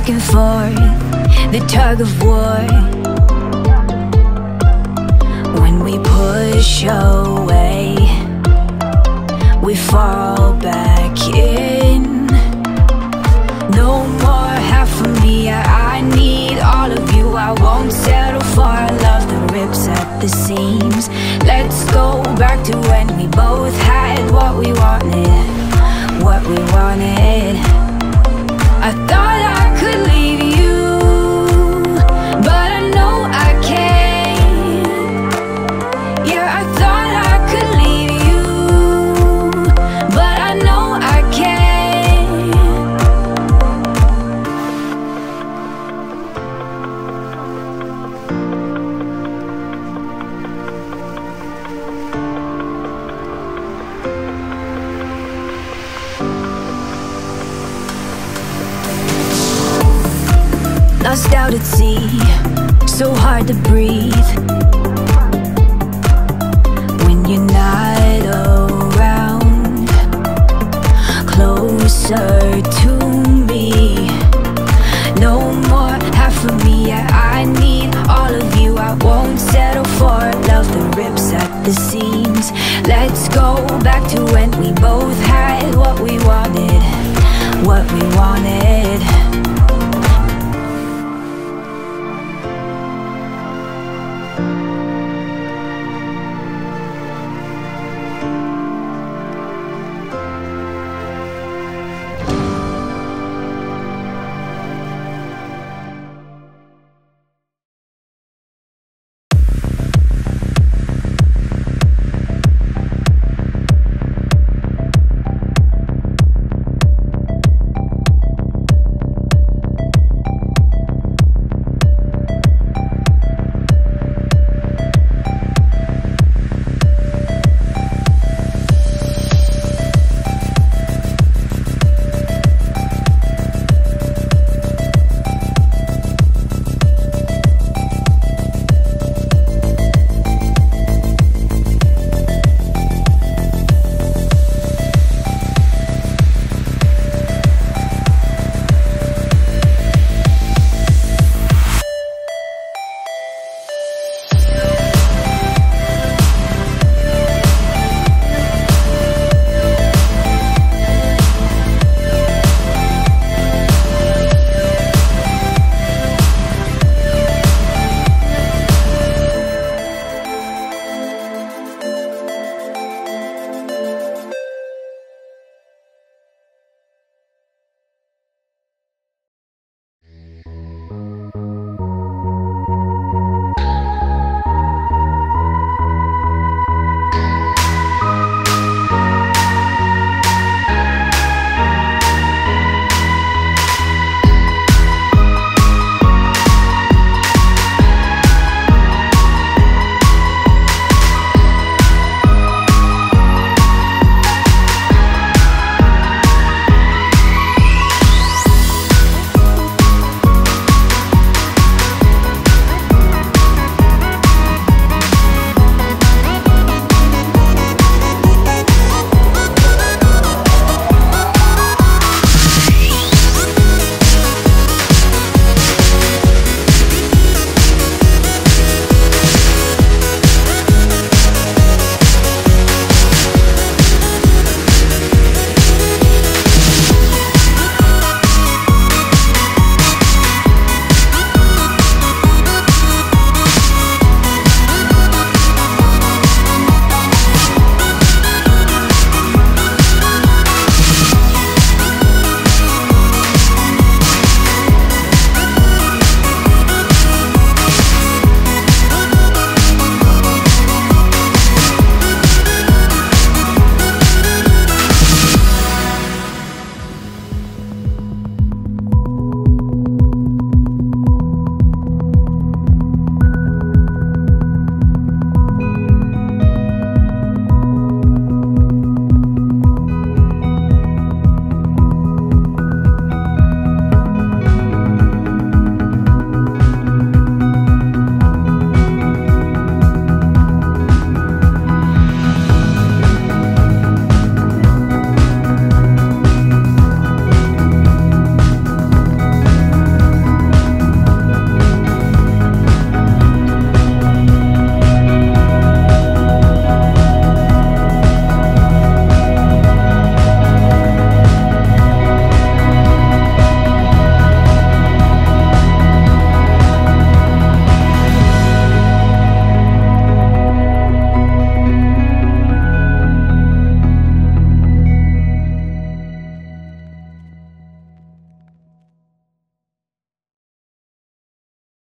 back and forth, the tug of war. When we push away, we fall back in. No more half of me, I need all of you. I won't settle for a love that rips at the seams. Let's go back to when we both had what we wanted, what we wanted. I thought I could leave you, but I know I can't. Yeah, I thought I could leave you, but I know I can't. Lost out at sea, so hard to breathe when you're not around. Closer to me, no more half of me, yeah, I need all of you. I won't settle for love that rips at the seams. Let's go back to when we both had what we wanted, what we wanted.